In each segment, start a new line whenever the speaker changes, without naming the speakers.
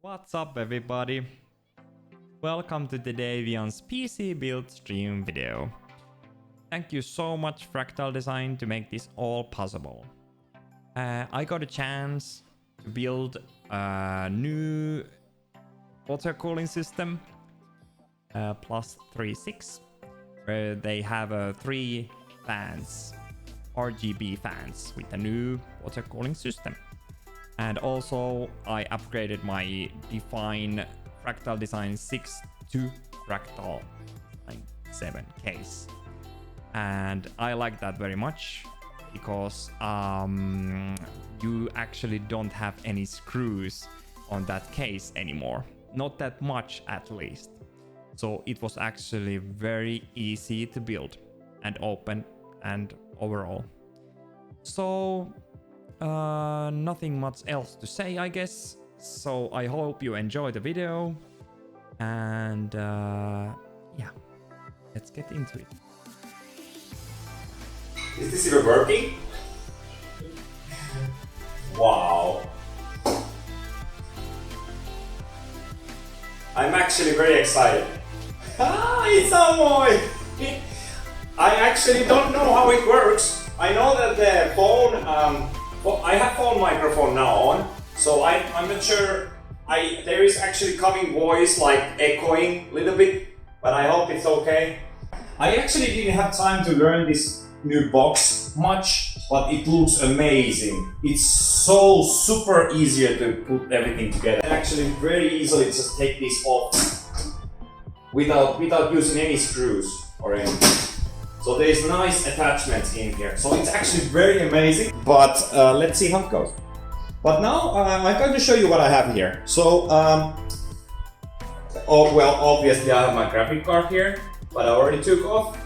What's up everybody? Welcome to the Deivian's PC build stream video. Thank you so much Fractal Design to make this all possible. I got a chance to build a new water cooling system plus 36 where they have 3 fans, RGB fans with a new water cooling system. And also I upgraded my Define Fractal Design 6 to Fractal Design 7 case. And I like that very much because you actually don't have any screws on that case anymore. Not that much at least. So it was actually very easy to build and open and overall. So nothing much else to say, I guess. So I hope you enjoy the video. And yeah, let's get into it.
Is this even working? Wow. I'm actually very excited. Ah, it's Samoi! I actually don't know how it works. I know that the phone, well, I have phone microphone now on, so I'm not sure. There is actually coming voice like echoing a little bit, but I hope it's okay. I actually didn't have time to learn this new box much, but it looks amazing. It's so super easier to put everything together. I actually very easily just take this off without using any screws or anything. So there's nice attachments in here. So it's actually very amazing, but let's see how it goes. But now I'm going to show you what I have here. So, oh well, obviously I have my graphic card here, but I already took off.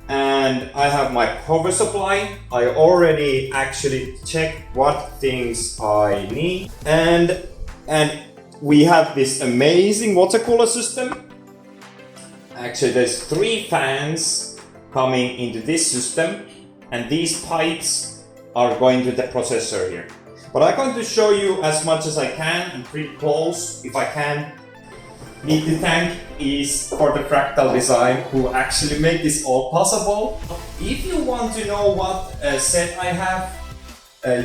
And I have my power supply. I already actually checked what things I need. And we have this amazing water cooler system. Actually, there's 3 fans coming into this system, and these pipes are going to the processor here. But I'm going to show you as much as I can and pretty close if I can. Need to thank is for the Fractal Design who actually made this all possible. If you want to know what set I have,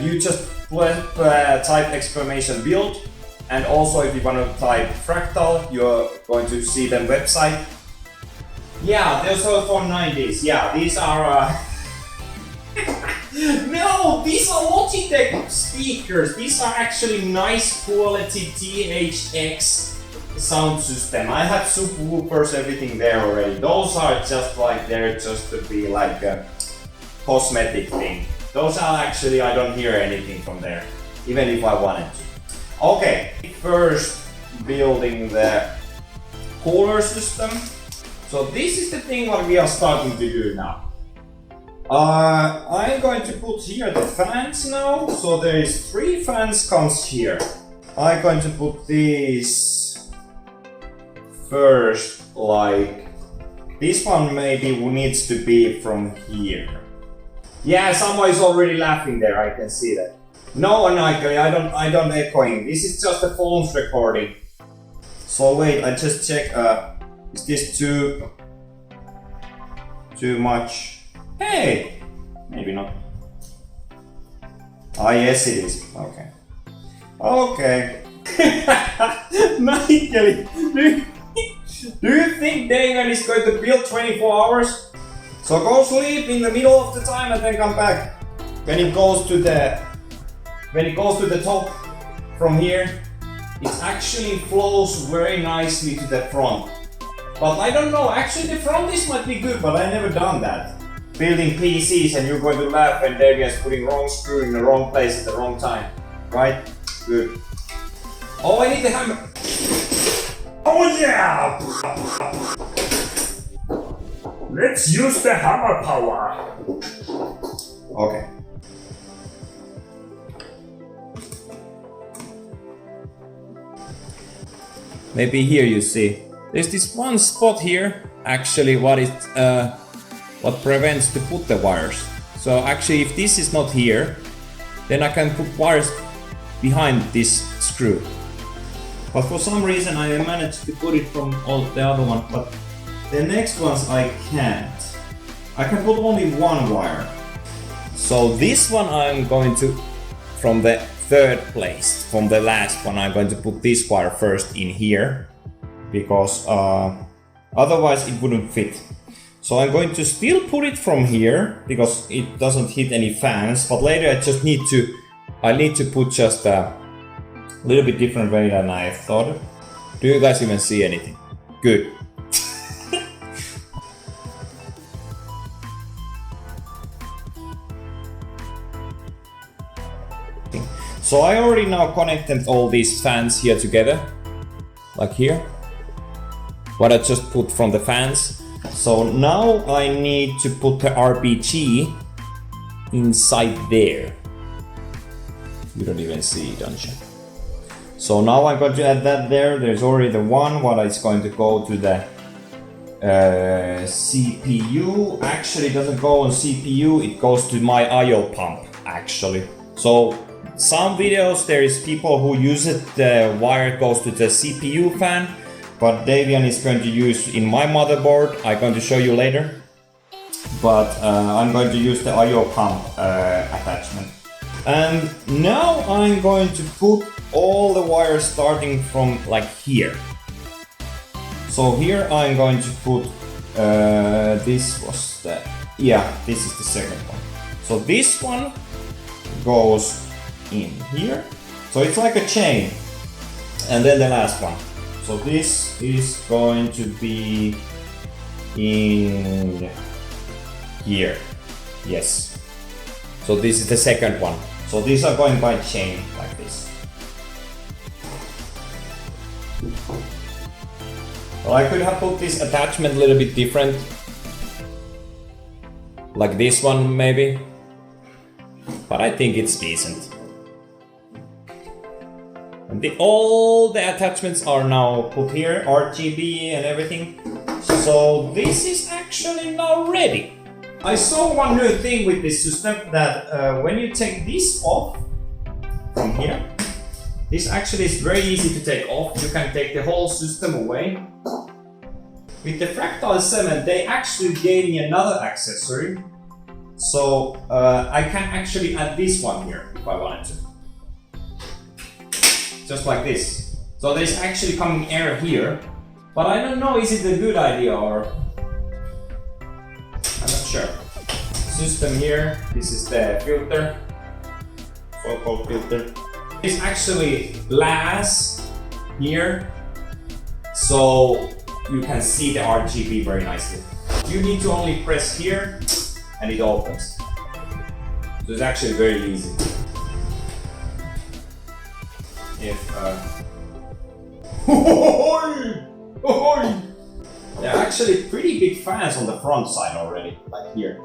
you just type exclamation build, and also if you want to type Fractal, you're going to see the website. Yeah, those are for 90s. Yeah, these are no, these are Logitech speakers. These are actually nice quality THX sound system. I have subwoofers, everything there already. Those are just like there just to be like a cosmetic thing. Those are actually, I don't hear anything from there, even if I wanted to. Okay, first building the cooler system. So this is the thing what we are starting to do now. I'm going to put here the fans now. So there is 3 fans comes here. I'm going to put these first, like this one maybe needs to be from here. Yeah, someone is already laughing there. I can see that. No, I don't echoing. This is just the phone's recording. So wait, I just check. Is this too much? Hey, maybe not. Ah, yes, it is. Okay. Okay. Michael, do you think Deivian is going to build 24 hours? So go sleep in the middle of the time and then come back. When it goes to the top from here, it actually flows very nicely to the front. But I don't know, actually the front this might be good, but I never done that. Building PCs and you're going to laugh when Deivian's putting wrong screw in the wrong place at the wrong time. Right? Good. Oh, I need the hammer. Oh yeah! Let's use the hammer power. Okay. Maybe here you see. There's this one spot here, actually what prevents to put the wires. So actually if this is not here, then I can put wires behind this screw. But for some reason I managed to put it from all the other one, but the next ones I can't. I can put only one wire. So this one I'm going to, from the third place, from the last one, I'm going to put this wire first in here, because otherwise it wouldn't fit. So I'm going to still put it from here, because it doesn't hit any fans, but later I need to put just a little bit different way than I thought. Do you guys even see anything? Good. So I already now connected all these fans here together, like here, what I just put from the fans. So now I need to put the RPG inside there. You don't even see it, don't you? So now I'm going to add that there. There's already the one what is going to go to the CPU. Actually, it doesn't go on CPU, it goes to my IO pump actually. So some videos there is people who use it, the wire goes to the CPU fan, but Deivian is going to use in my motherboard. I'm going to show you later. But I'm going to use the IO pump attachment. And now I'm going to put all the wires starting from like here. So here I'm going to put, this was the, yeah, this is the second one. So this one goes in here. So it's like a chain. And then the last one. So this is going to be in here. Yes. So this is the second one. So these are going by chain like this. Well, I could have put this attachment a little bit different. Like this one maybe. But I think it's decent. And all the attachments are now put here, RGB and everything. So this is actually now ready. I saw one new thing with this system, that when you take this off from here, this actually is very easy to take off. You can take the whole system away. With the Fractal 7, they actually gave me another accessory. So I can actually add this one here if I wanted to. Just like this. So there's actually coming air here, but I don't know, is it a good idea or... I'm not sure. System here, this is the filter, so-called filter. It's actually glass here, so you can see the RGB very nicely. You need to only press here and it opens. So it's actually very easy. If there are actually pretty big fans on the front side already, like here.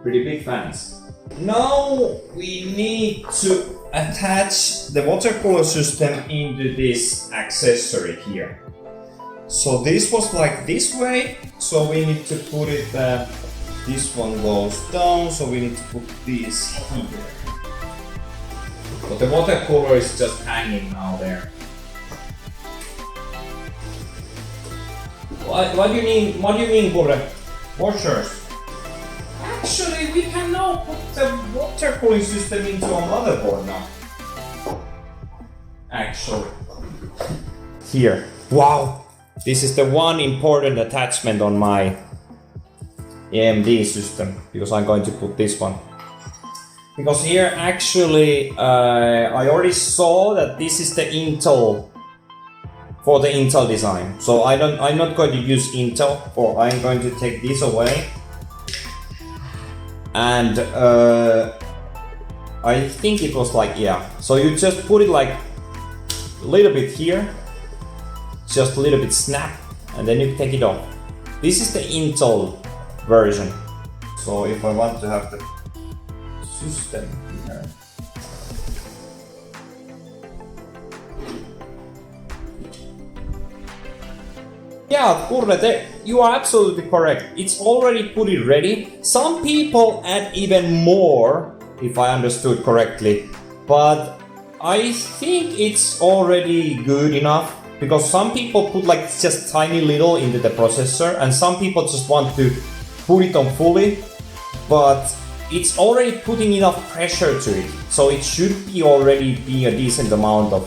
Pretty big fans. Now we need to attach the water cooler system into this accessory here. So this was like this way, so we need to put it, this one goes down, so we need to put this here. But the water cooler is just hanging now there. What do you mean, Bore? Washers? Actually, we can now put the water cooling system into a motherboard now. Actually. Here. Wow! This is the one important attachment on my AMD system, because I'm going to put this one. Because here actually I already saw that this is the Intel for the Intel design. So I'm not going to use Intel, or I'm going to take this away. And I think it was like, yeah. So you just put it like a little bit here, just a little bit snap, and then you take it off. This is the Intel version. So if I want to have the system here. Yeah, Kurre, you are absolutely correct. It's already put it ready. Some people add even more, if I understood correctly, but I think it's already good enough, because some people put like just tiny little into the processor and some people just want to put it on fully, but it's already putting enough pressure to it, so it should be already be a decent amount of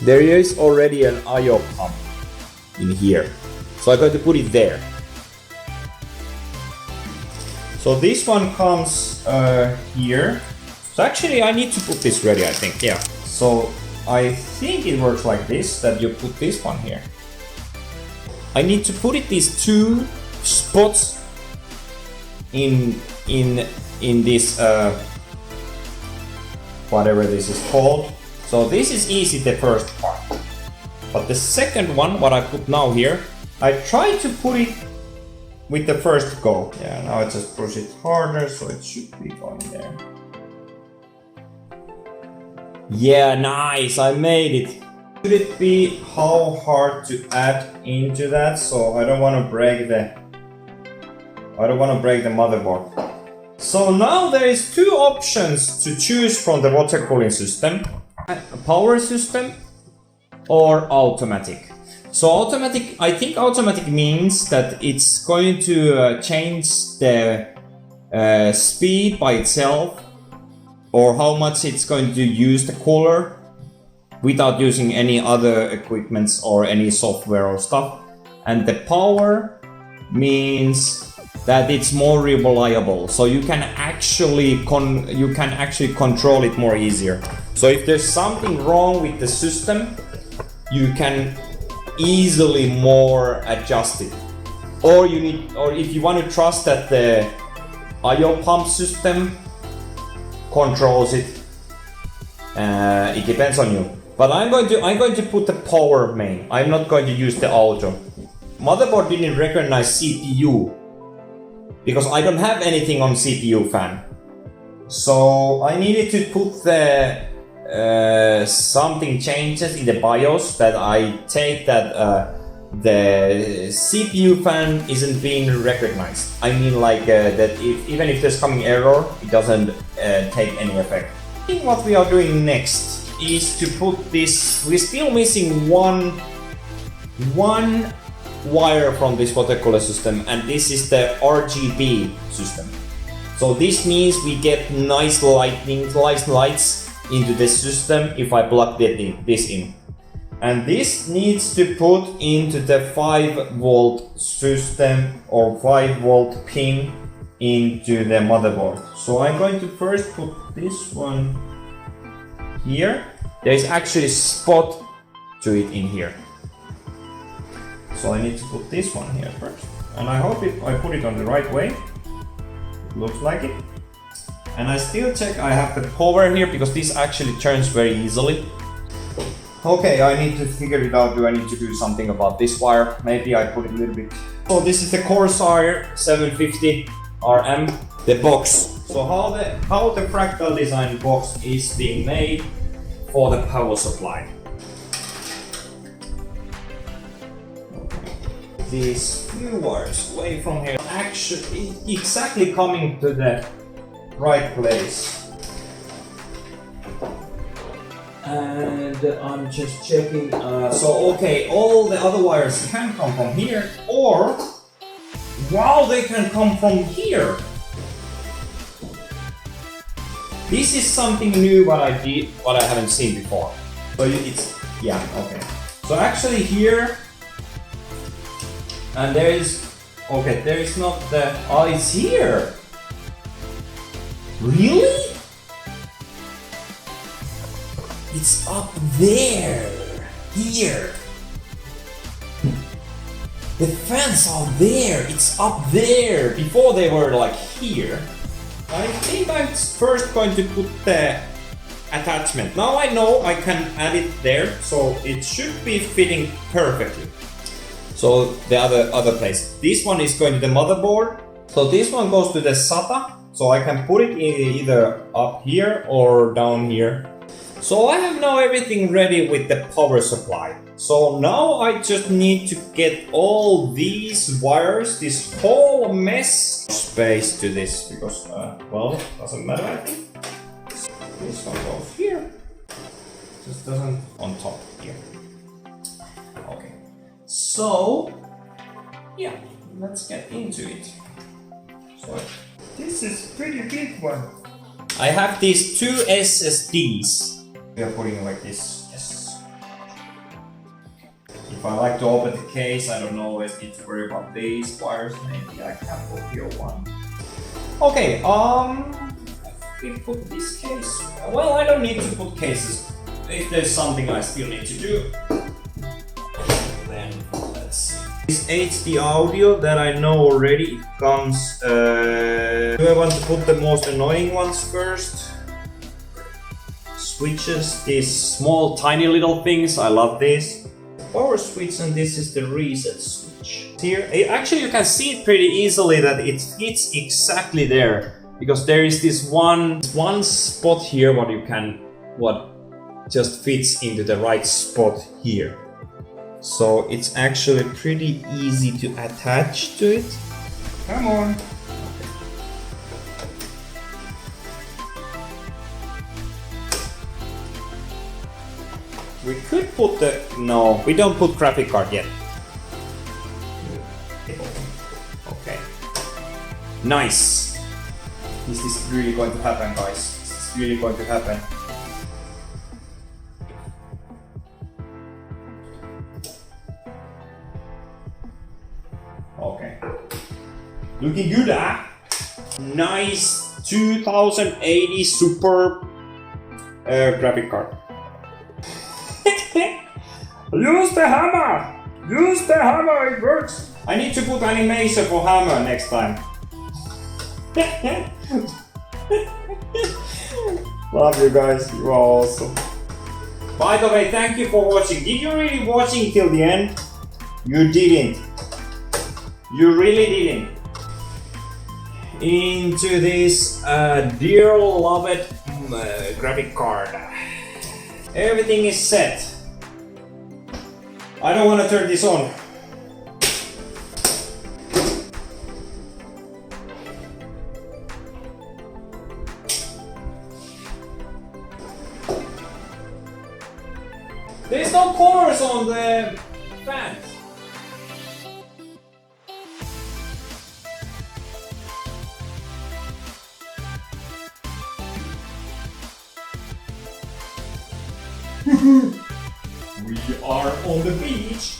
there is already an I/O pump in here, so I'm going to put it there. So this one comes here. So actually I need to put this ready, I think, yeah. So I think it works like this, that you put this one here. I need to put it these two spots in this whatever this is called. So this is easy, the first part. But the second one, what I put now here, I try to put it with the first go. Yeah, now I just push it harder, so it should be going there. Yeah, nice, I made it. Should it be how hard to add into that? So I don't want to break the motherboard. So now there is two options to choose from the water cooling system: a power system or automatic. So automatic, I think automatic means that it's going to change the speed by itself, or how much it's going to use the cooler without using any other equipments or any software or stuff. And the power means that it's more reliable, so you can actually control it more easier. So if there's something wrong with the system, you can easily more adjust it. Or if you want to trust that the I/O pump system controls it, it depends on you. But I'm going to put the power main. I'm not going to use the auto. Motherboard didn't recognize CPU because I don't have anything on CPU fan. So I needed to put the something changes in the BIOS that I take that the CPU fan isn't being recognized. I mean, like that even if there's coming error, it doesn't take any effect. I think what we are doing next is to put this. We're still missing one wire from this water cooler system, and this is the RGB system. So this means we get nice lights into the system if I plug this in. And this needs to put into the 5-volt system or 5-volt pin into the motherboard. So I'm going to first put this one here. There's actually a spot to it in here. So I need to put this one here first. And I hope I put it on the right way. It looks like it. And I still check I have the power here, because this actually turns very easily. Okay, I need to figure it out. Do I need to do something about this wire? Maybe I put it a little bit. So this is the Corsair 750 RM, the box. So how the Fractal Design box is being made for the power supply. These few wires away from here, actually exactly coming to the right place. And I'm just checking. So okay, all the other wires can come from here, or wow, they can come from here. This is something new what I haven't seen before. So it's, yeah, okay. So actually here, and there is, okay, there is not the, oh, it's here. Really? It's up there, here. The fans are there, it's up there. Before they were like here. I think I'm first going to put the attachment. Now I know I can add it there, so it should be fitting perfectly. So the other place. This one is going to the motherboard. So this one goes to the SATA. So I can put it either up here or down here. So I have now everything ready with the power supply. So now I just need to get all these wires, this whole mess, space to this, because, well, doesn't matter, I think. This one goes here. Just doesn't on top here. Okay. So yeah, let's get into it. So this is pretty big one. I have these two SSDs. We are putting like this. Yes. If I like to open the case, I don't always need to worry about these wires. Maybe I can put here one. Okay. We put this case. Well, I don't need to put cases. If there's something I still need to do, then let's see. This HD audio that I know already, it comes. Do I want to put the most annoying ones first? Switches, these small tiny little things, I love this. Power switch, and this is the reset switch. Here, actually you can see it pretty easily that it fits exactly there. Because there is this one spot here what just fits into the right spot here. So it's actually pretty easy to attach to it. Come on. We could put no, we don't put graphic card yet. Okay. Nice. Is this really going to happen, guys? Is this really going to happen? Okay. Looking good, huh? Nice 2080 super graphic card. Use the hammer! Use the hammer, it works! I need to put animation for hammer next time. Love you guys, you are awesome. By the way, thank you for watching. Did you really watching till the end? You didn't. You really didn't. Into this dear loved graphic card. Everything is set. I don't want to turn this on. There's no corners on the fans. We are on the beach.